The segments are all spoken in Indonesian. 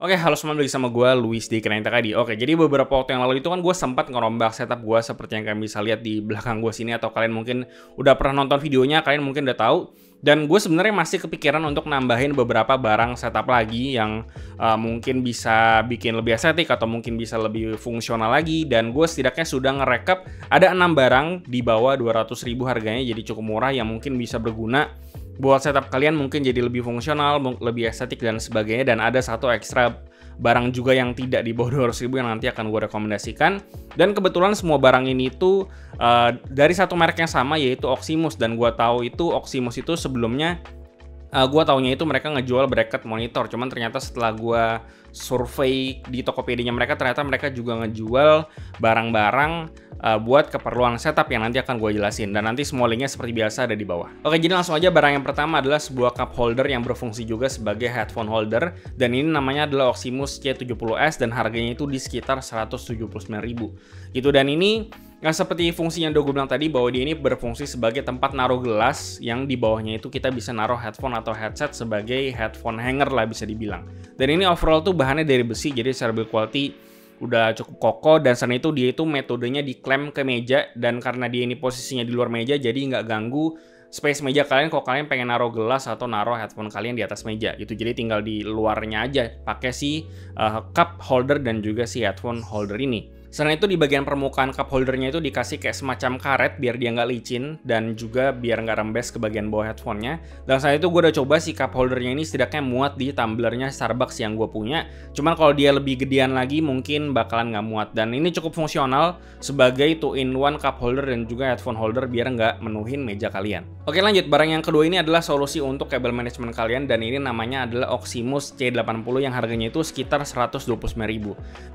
Oke, halo semua, balik sama gue, Luis di Kena tadi. Oke, jadi beberapa waktu yang lalu itu kan gue sempat ngerombak setup gue seperti yang kalian bisa lihat di belakang gue sini, atau kalian mungkin udah pernah nonton videonya, kalian mungkin udah tahu. Dan gue sebenarnya masih kepikiran untuk nambahin beberapa barang setup lagi yang mungkin bisa bikin lebih estetik atau mungkin bisa lebih fungsional lagi. Dan gue setidaknya sudah ngerekap ada 6 barang di bawah 200.000 harganya, jadi cukup murah yang mungkin bisa berguna buat setup kalian, mungkin jadi lebih fungsional, lebih estetik dan sebagainya. Dan ada satu ekstra barang juga yang tidak di bawah 200.000 yang nanti akan gue rekomendasikan. Dan kebetulan semua barang ini tuh dari satu merek yang sama, yaitu Oximus. Dan gue tahu itu Oximus itu sebelumnya gue taunya itu mereka ngejual bracket monitor, cuman ternyata setelah gue survei di Tokopedia mereka, ternyata mereka juga ngejual barang-barang buat keperluan setup yang nanti akan gue jelasin. Dan nanti semua linknya seperti biasa ada di bawah. Oke, jadi langsung aja. Barang yang pertama adalah sebuah cup holder yang berfungsi juga sebagai headphone holder. Dan ini namanya adalah Oximus C70S dan harganya itu di sekitar 179.000 gitu. Dan ini seperti fungsinya yang udah gue bilang tadi, bahwa dia ini berfungsi sebagai tempat naruh gelas yang di bawahnya itu kita bisa naruh headphone atau headset sebagai headphone hanger lah bisa dibilang. Dan ini overall tuh bahannya dari besi, jadi secara build quality udah cukup kokoh. Dan selain itu dia itu metodenya diklem ke meja, dan karena dia ini posisinya di luar meja jadi nggak ganggu space meja kalian kalau kalian pengen naruh gelas atau naruh headphone kalian di atas meja gitu. Jadi tinggal di luarnya aja pakai si cup holder dan juga si headphone holder ini. Selain itu di bagian permukaan cup holdernya itu dikasih kayak semacam karet biar dia nggak licin dan juga biar nggak rembes ke bagian bawah headphone-nya. Dan selain itu gue udah coba si cup holdernya ini setidaknya muat di tumblernya Starbucks yang gue punya. Cuman kalau dia lebih gedean lagi mungkin bakalan nggak muat. Dan ini cukup fungsional sebagai 2-in-1 cup holder dan juga headphone holder biar nggak menuhin meja kalian. Oke, lanjut. Barang yang kedua ini adalah solusi untuk kabel manajemen kalian, dan ini namanya adalah Oximus C80 yang harganya itu sekitar 129.000.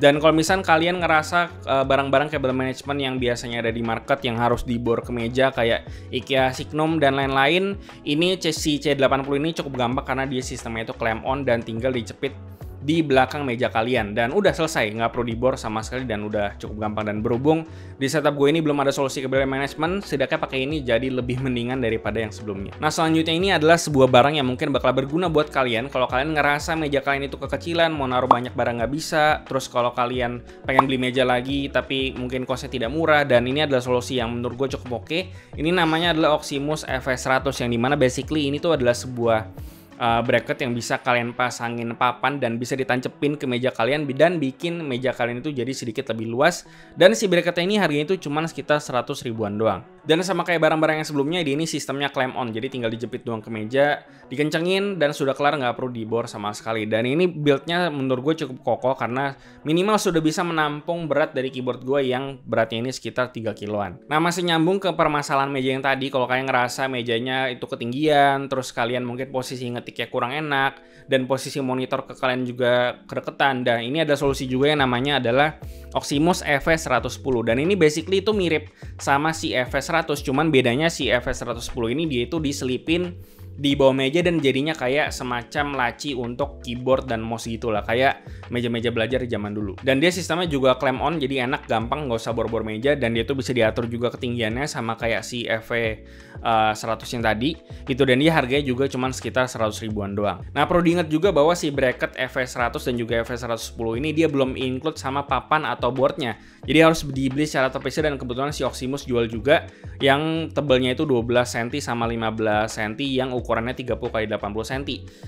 Dan kalau misalnya kalian ngerasa barang-barang kabel manajemen yang biasanya ada di market yang harus dibor ke meja kayak IKEA Signum dan lain-lain, ini si C80 ini cukup gampang karena dia sistemnya itu clamp on dan tinggal dicepit di belakang meja kalian dan udah selesai, nggak perlu dibor sama sekali dan udah cukup gampang. Dan berhubung di setup gue ini belum ada solusi kabel manajemen, setidaknya pakai ini jadi lebih mendingan daripada yang sebelumnya. Nah, selanjutnya ini adalah sebuah barang yang mungkin bakal berguna buat kalian kalau kalian ngerasa meja kalian itu kekecilan, mau naruh banyak barang nggak bisa, terus kalau kalian pengen beli meja lagi tapi mungkin costnya tidak murah. Dan ini adalah solusi yang menurut gue cukup oke. Ini namanya adalah Oximus FS100 yang dimana basically ini tuh adalah sebuah bracket yang bisa kalian pasangin papan dan bisa ditancepin ke meja kalian dan bikin meja kalian itu jadi sedikit lebih luas. Dan si bracketnya ini harganya itu cuma sekitar 100 ribuan doang. Dan sama kayak barang-barang yang sebelumnya, ini sistemnya clamp on, jadi tinggal dijepit doang ke meja, dikencengin dan sudah kelar, nggak perlu dibor sama sekali. Dan ini buildnya menurut gue cukup kokoh karena minimal sudah bisa menampung berat dari keyboard gue yang beratnya ini sekitar 3 kiloan. Nah, masih nyambung ke permasalahan meja yang tadi. Kalau kalian ngerasa mejanya itu ketinggian, terus kalian mungkin posisi ngetiknya kurang enak dan posisi monitor ke kalian juga kedeketan, dan ini ada solusi juga yang namanya adalah Oximus FS110. Dan ini basically itu mirip sama si FS100, cuman bedanya si FS110 ini dia itu diselipin di bawah meja dan jadinya kayak semacam laci untuk keyboard dan mouse gitulah, kayak meja-meja belajar di zaman dulu. Dan dia sistemnya juga clamp on, jadi enak, gampang, nggak usah bor-bor meja. Dan dia tuh bisa diatur juga ketinggiannya sama kayak si FV100 yang tadi gitu. Dan dia harganya juga cuma sekitar 100 ribuan doang. Nah, perlu diingat juga bahwa si bracket FV100 dan juga FV110 ini dia belum include sama papan atau boardnya, jadi harus dibeli secara terpisah. Dan kebetulan si Oximus jual juga yang tebelnya itu 12 cm sama 15 cm yang ukurannya 30 x 80 cm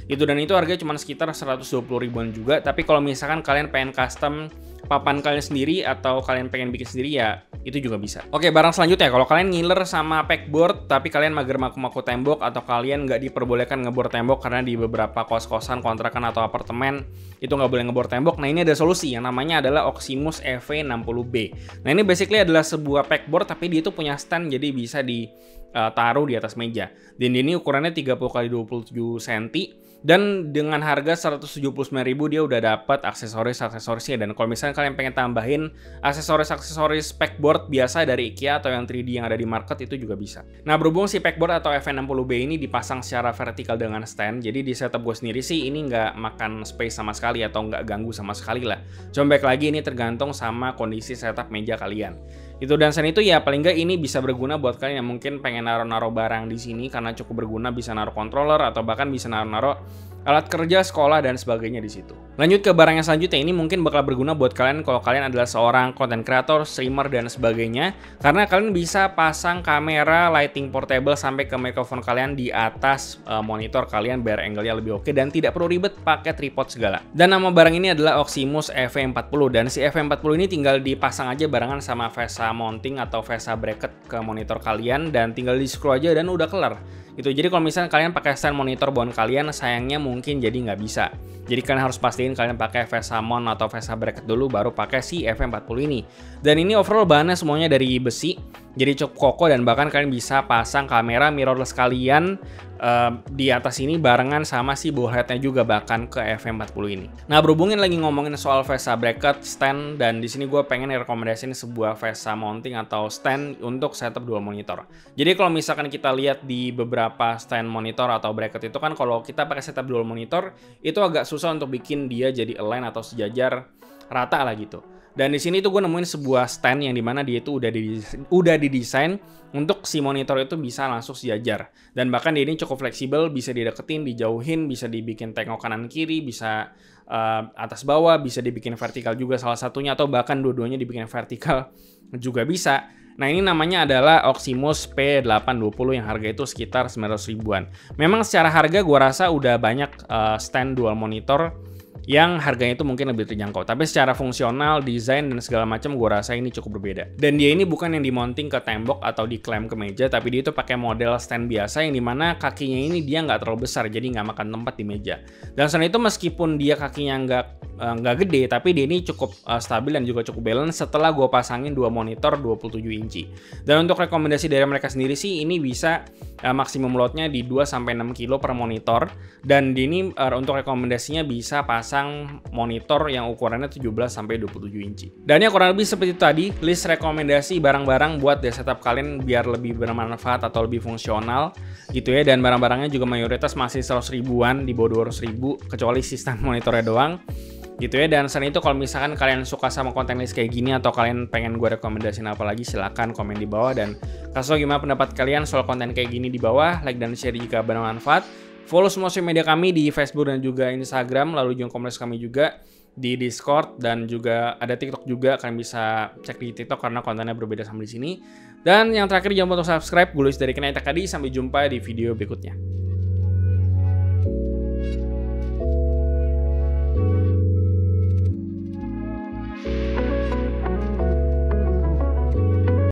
itu. Dan itu harganya cuma sekitar 120 ribuan juga. Tapi kalau misalkan kalian pengen custom papan kalian sendiri atau kalian pengen bikin sendiri, ya itu juga bisa. Oke, barang selanjutnya, kalau kalian ngiler sama pegboard tapi kalian mager maku-maku tembok atau kalian nggak diperbolehkan ngebor tembok karena di beberapa kos-kosan, kontrakan atau apartemen itu nggak boleh ngebor tembok. Nah, ini ada solusi yang namanya adalah Oximus EV60B. Nah, ini basically adalah sebuah pegboard tapi dia itu punya stand, jadi bisa ditaruh di atas meja. Dan ini ukurannya 30 x 27 cm. Dan dengan harga 179.000 dia udah dapat aksesorisnya. Dan kalau misalnya kalian pengen tambahin aksesoris pegboard biasa dari IKEA atau yang 3D yang ada di market, itu juga bisa. Nah, berhubung si pegboard atau EV60B ini dipasang secara vertikal dengan stand, jadi di setup gue sendiri sih ini nggak makan space sama sekali atau nggak ganggu sama sekali lah. Cuma baik lagi ini tergantung sama kondisi setup meja kalian. Itu. Dan selain itu ya paling nggak ini bisa berguna buat kalian yang mungkin pengen naruh-naruh barang di sini karena cukup berguna, bisa naruh controller atau bahkan bisa naruh-naruh alat kerja, sekolah, dan sebagainya di situ. Lanjut ke barang yang selanjutnya, ini mungkin bakal berguna buat kalian kalau kalian adalah seorang content creator, streamer, dan sebagainya. Karena kalian bisa pasang kamera, lighting portable, sampai ke mikrofon kalian di atas monitor kalian biar angle-nya lebih oke dan tidak perlu ribet pakai tripod segala. Dan nama barang ini adalah Oximus EV40, dan si EV40 ini tinggal dipasang aja barengan sama VESA mounting atau VESA bracket ke monitor kalian dan tinggal di screw aja dan udah kelar. Gitu. Jadi kalau misalnya kalian pakai stand monitor bawaan kalian, sayangnya mungkin jadi nggak bisa. Jadi kalian harus pastiin kalian pakai VESA mount atau VESA bracket dulu baru pakai si EV40 ini. Dan ini overall bahannya semuanya dari besi, jadi cukup kokoh dan bahkan kalian bisa pasang kamera mirrorless kalian di atas ini barengan sama si bullheadnya juga bahkan ke EV40 ini. Nah, berhubungin lagi ngomongin soal VESA bracket, stand, dan di sini gue pengen rekomendasiin sebuah VESA mounting atau stand untuk setup dual monitor. Jadi kalau misalkan kita lihat di beberapa stand monitor atau bracket itu kan kalau kita pakai setup dual monitor itu agak susah untuk bikin dia jadi align atau sejajar rata lah gitu. Dan di sini tuh gue nemuin sebuah stand yang dimana dia itu udah didesain untuk si monitor itu bisa langsung sejajar. Dan bahkan dia ini cukup fleksibel, bisa dideketin, dijauhin, bisa dibikin tengok kanan kiri, bisa atas bawah, bisa dibikin vertikal juga salah satunya, atau bahkan dua-duanya dibikin vertikal juga bisa. Nah, ini namanya adalah Oximus P820 yang harga itu sekitar 900 ribuan. Memang secara harga gue rasa udah banyak stand dual monitor yang harganya itu mungkin lebih terjangkau. Tapi secara fungsional, desain, dan segala macam gue rasa ini cukup berbeda. Dan dia ini bukan yang dimonting ke tembok atau diklaim ke meja, tapi dia itu pakai model stand biasa yang dimana kakinya ini dia nggak terlalu besar, jadi nggak makan tempat di meja. Dan selain itu meskipun dia kakinya nggak gede, tapi dia ini cukup stabil dan juga cukup balance setelah gue pasangin dua monitor 27 inci. Dan untuk rekomendasi dari mereka sendiri sih, ini bisa maksimum loadnya di 2-6 kilo per monitor. Dan ini untuk rekomendasinya bisa pasang monitor yang ukurannya 17-27 inci. Dan ya kurang lebih seperti itu tadi list rekomendasi barang-barang buat di setup kalian biar lebih bermanfaat atau lebih fungsional gitu ya. Dan barang-barangnya juga mayoritas masih 100 ribuan, di bawah 200 ribu kecuali sistem monitornya doang gitu ya. Dan selain itu kalau misalkan kalian suka sama konten list kayak gini atau kalian pengen gue rekomendasiin apa lagi, silahkan komen di bawah dan kasih tau gimana pendapat kalian soal konten kayak gini di bawah. Like dan share jika bermanfaat. Follow semua sosial media kami di Facebook dan juga Instagram, lalu join komunitas kami juga di Discord dan juga ada TikTok juga, kalian bisa cek di TikTok karena kontennya berbeda sama di sini. Dan yang terakhir jangan lupa untuk subscribe. Gue Luis dari Kena Tadi, sampai jumpa di video berikutnya.